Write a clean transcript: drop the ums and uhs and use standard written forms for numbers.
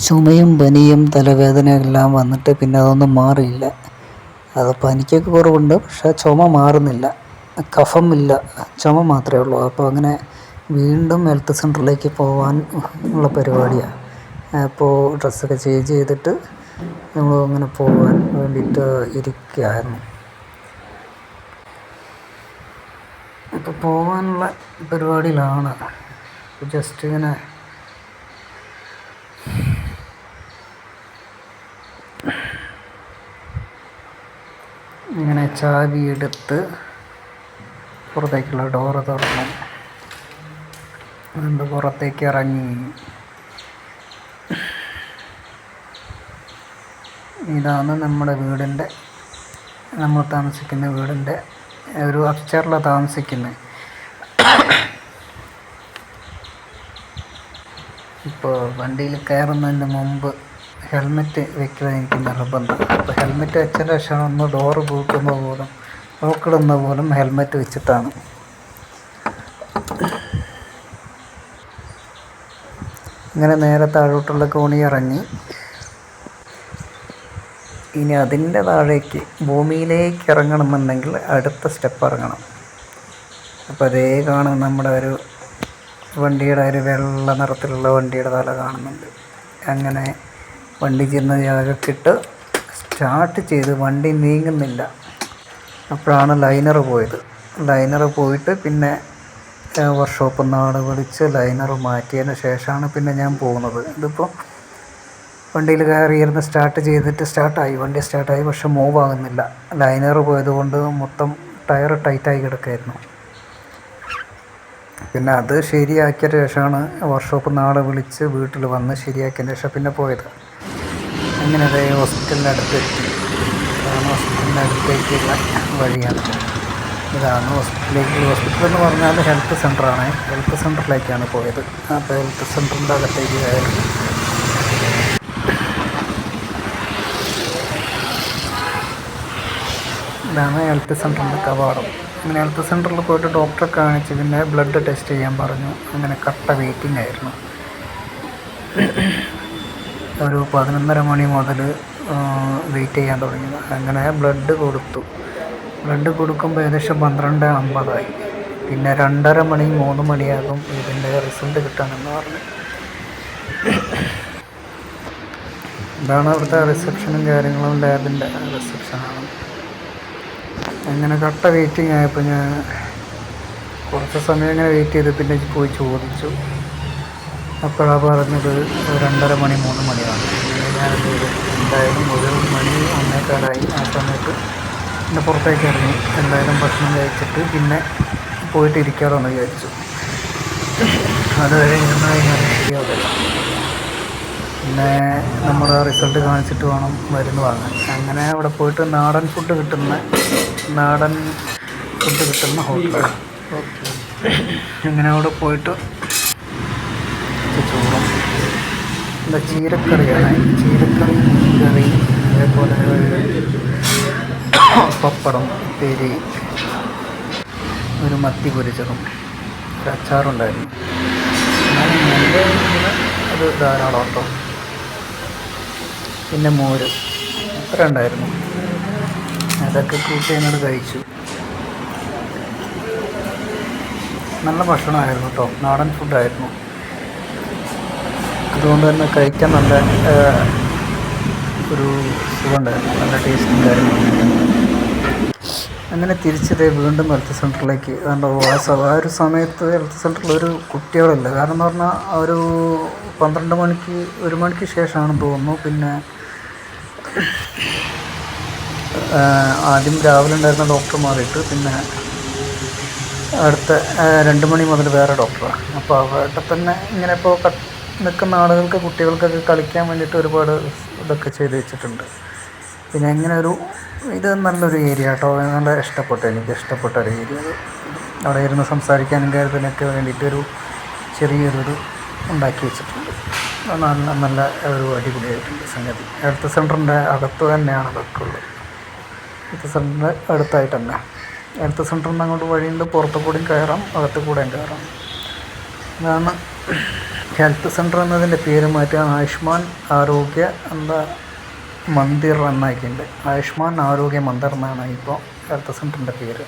ചുമയും പനിയും തലവേദനയെല്ലാം വന്നിട്ട് പിന്നെ അതൊന്നും മാറിയില്ല. അത് പനിക്കൊക്കെ കുറവുണ്ട്, പക്ഷേ ചുമ മാറുന്നില്ല. കഫമില്ല, ചുമ മാത്രമേ ഉള്ളൂ. അപ്പോൾ അങ്ങനെ വീണ്ടും ഹെൽത്ത് സെൻ്ററിലേക്ക് പോകാൻ ഉള്ള പരിപാടിയാണ്. അപ്പോൾ ഡ്രസ്സൊക്കെ ചേഞ്ച് ചെയ്തിട്ട് നമ്മൾ അങ്ങനെ പോകാൻ വേണ്ടിയിട്ട് ഇരിക്കുകയായിരുന്നു. ഇപ്പോൾ പോകാനുള്ള പരിപാടിയിലാണ്. ജസ്റ്റ് ഇങ്ങനെ ചാവി എടുത്ത് പുറത്തേക്കുള്ള ഡോറ് തുറന്നു, അതുകൊണ്ട് പുറത്തേക്ക് ഇറങ്ങി. ഇതാണ് നമ്മുടെ വീടിൻ്റെ, നമ്മൾ താമസിക്കുന്ന വീടിൻ്റെ ഒരു അപ്സ്റ്റെയറിലാണ് താമസിക്കുന്നത്. ഇപ്പോൾ വണ്ടിയിൽ കയറുന്നതിന് മുമ്പ് ഹെൽമെറ്റ് വെക്കാൻ എനിക്ക് നിർബന്ധം. അപ്പോൾ ഹെൽമെറ്റ് വെച്ചതിന് ശേഷമാണ് ഒന്ന് ഡോറ് പൂട്ടുമ്പോൾ പോലും ലോക്കിടുന്ന പോലും ഹെൽമെറ്റ് വെച്ചിട്ടാണ്. ഇങ്ങനെ നേരെ താഴോട്ടുള്ള കോണി ഇറങ്ങി. ഇനി അതിൻ്റെ താഴേക്ക് ഭൂമിയിലേക്ക് ഇറങ്ങണമെന്നുണ്ടെങ്കിൽ അടുത്ത സ്റ്റെപ്പ് ഇറങ്ങണം. അപ്പോൾ അതേ കാണും, നമ്മുടെ ഒരു വണ്ടിയുടെ ഒരു വെള്ള നിറത്തിലുള്ള വണ്ടിയുടെ തല കാണുന്നുണ്ട്. അങ്ങനെ വണ്ടി ചെന്ന് ജാഗക്കിട്ട് സ്റ്റാർട്ട് ചെയ്ത് വണ്ടി നീങ്ങുന്നില്ല. അപ്പോഴാണ് ലൈനർ പോയത്. ലൈനർ പോയിട്ട് പിന്നെ വർക്ക്ഷോപ്പിൽ നിന്ന് ആൾ വിളിച്ച് ലൈനർ മാറ്റിയതിന് ശേഷമാണ് പിന്നെ ഞാൻ പോകുന്നത്. ഇതിപ്പോൾ വണ്ടിയിൽ കയറിയിരുന്ന് സ്റ്റാർട്ട് ചെയ്തിട്ട് വണ്ടി സ്റ്റാർട്ടായി, പക്ഷെ മൂവ് ആകുന്നില്ല. ലൈനർ പോയതുകൊണ്ട് മൊത്തം ടയർ ടൈറ്റായി കിടക്കായിരുന്നു. പിന്നെ അത് ശരിയാക്കിയ ശേഷമാണ് വർക്ക്ഷോപ്പിൽ നിന്ന് ആളെ വിളിച്ച് വീട്ടിൽ വന്ന് ശരിയാക്കിയതിന് ശേഷം പിന്നെ പോയത്. അങ്ങനെ അതേ ഹോസ്പിറ്റലിൻ്റെ അടുത്തെത്തി. ഇതാണ് ഹോസ്പിറ്റലിൻ്റെ അടുത്തേക്കുള്ള വഴിയാണ്. ഇതാണ് ഹോസ്പിറ്റൽ എന്ന് പറഞ്ഞാൽ ഹെൽത്ത് സെൻ്ററാണ്. ഹെൽത്ത് സെൻ്ററിലേക്കാണ് പോയത്. അപ്പോൾ ഹെൽത്ത് സെൻ്ററിൻ്റെ അകത്തേക്ക് കയറി. ഇതാണ് ഹെൽത്ത് സെൻ്ററിൻ്റെ കവാടം. അങ്ങനെ ഹെൽത്ത് സെൻ്ററിൽ പോയിട്ട് ഡോക്ടറെ കാണിച്ച് പിന്നെ ബ്ലഡ് ടെസ്റ്റ് ചെയ്യാൻ പറഞ്ഞു. അങ്ങനെ കട്ട വെയിറ്റിംഗ് ആയിരുന്നു. ഒരു 11:30 മണി മുതൽ വെയിറ്റ് ചെയ്യാൻ തുടങ്ങിയത്. അങ്ങനെ ബ്ലഡ് കൊടുത്തു. ബ്ലഡ് കൊടുക്കുമ്പോൾ ഏകദേശം 12:50 പിന്നെ 2:30 മണി 3 മണിയാകും ഇതിൻ്റെ റിസൾട്ട് കിട്ടാനെന്ന് പറഞ്ഞു. ഇതാണ് അവിടുത്തെ റിസപ്ഷനും കാര്യങ്ങളും, ലാബിൻ്റെ റിസപ്ഷനാണ്. അങ്ങനെ കട്ട വെയിറ്റിംഗ് ആയപ്പോൾ ഞാൻ കുറച്ച് സമയം ഇങ്ങനെ വെയിറ്റ് ചെയ്ത് പിന്നെ പോയി ചോദിച്ചു. അപ്പോഴാണ് പറഞ്ഞത് 2:30 മണി 3 മണിയാണ്. ഞാനെന്ത് ചെയ്തു, എന്തായാലും 1 മണി 1:15 ആ സമയത്ത് പിന്നെ പുറത്തേക്ക് ഇറങ്ങി. എന്തായാലും ഭക്ഷണം കഴിച്ചിട്ട് പിന്നെ പോയിട്ട് ഇരിക്കാറെന്ന് വിചാരിച്ചു. അതുവരെ ഇരുന്ന് കഴിഞ്ഞാൽ ശരിയാവില്ല. പിന്നെ നമ്മൾ റിസൾട്ട് കാണിച്ചിട്ട് വേണം മരുന്ന് വാങ്ങാൻ. അങ്ങനെ അവിടെ പോയിട്ട് നാടൻ ഫുഡ് കിട്ടുന്ന ഹോട്ടലാണ്. അങ്ങനെ അവിടെ പോയിട്ട് ചോറും ചീരക്കറിയാണ്. ചീരക്കറി, കറി, അതേപോലെ പപ്പടം, ഉപ്പേരി, ഒരു മത്തി പൊരിച്ചതും ഒരു അച്ചാറുണ്ടായിരുന്നു. അത് ധാരാളം കേട്ടോ. പിന്നെ മോര് ഇത്ര ഉണ്ടായിരുന്നു. അതൊക്കെ കൂട്ടി ഞങ്ങൾ കഴിച്ചു. നല്ല ഭക്ഷണമായിരുന്നു കേട്ടോ, നാടൻ ഫുഡായിരുന്നു. അതുകൊണ്ട് തന്നെ കഴിക്കാൻ നല്ല ഒരു സുഖമുണ്ടായിരുന്നു, നല്ല ടേസ്റ്റും കാര്യങ്ങളും. അങ്ങനെ തിരിച്ചതേ വീണ്ടും ഹെൽത്ത് സെൻ്ററിലേക്ക്. ആ ഒരു സമയത്ത് ഹെൽത്ത് സെൻ്ററിൽ ഒരു കുട്ടികളില്ല. കാരണം എന്ന് പറഞ്ഞാൽ ഒരു 12 മണിക്ക് 1 മണിക്ക് ശേഷമാണെന്ന് തോന്നുന്നു. പിന്നെ ആദ്യം രാവിലെ ഉണ്ടായിരുന്ന ഡോക്ടർ മാറിയിട്ട് പിന്നെ അടുത്ത 2 മണി മുതൽ വേറെ ഡോക്ടറാണ്. അപ്പോൾ അവിടെ തന്നെ ഇങ്ങനെ ഇപ്പോൾ നിൽക്കുന്ന ആളുകൾക്ക്, കുട്ടികൾക്കൊക്കെ കളിക്കാൻ വേണ്ടിയിട്ട് ഒരുപാട് ഇതൊക്കെ ചെയ്ത് വെച്ചിട്ടുണ്ട്. പിന്നെ ഇങ്ങനെ ഇത് നല്ലൊരു ഏരിയ കേട്ടോ, നല്ല എനിക്ക് ഇഷ്ടപ്പെട്ട ഒരു ഏരിയ. അവിടെ ഇരുന്ന് സംസാരിക്കാനും കാര്യത്തിനൊക്കെ വേണ്ടിയിട്ടൊരു ചെറിയൊരു ഉണ്ടാക്കി വെച്ചിട്ടുണ്ട്. നല്ല ഒരു അടിപൊളിയായിട്ടുണ്ട് സംഗതി. ഹെൽത്ത് സെൻ്ററിൻ്റെ അകത്ത് തന്നെയാണ് അതൊക്കെ ഉള്ളത്. ഹെൽത്ത് സെൻ്ററിൻ്റെ അടുത്തായിട്ട് തന്നെ. ഹെൽത്ത് സെൻ്ററിൽ നിന്ന് അങ്ങോട്ട് വഴിയുണ്ട്, പുറത്തു കൂടെയും കയറാം, അകത്ത് കൂടെയും കയറാം. ഇതാണ് ഹെൽത്ത് സെൻ്റർ എന്നതിൻ്റെ പേര് മാറ്റി ആയുഷ്മാൻ ആരോഗ്യ എന്താ മന്ദിർ എന്നാക്കിയിട്ടുണ്ട്. ആയുഷ്മാൻ ആരോഗ്യ മന്ദിർ എന്നാണ് ഇപ്പോൾ ഹെൽത്ത് സെൻ്ററിൻ്റെ പേര്.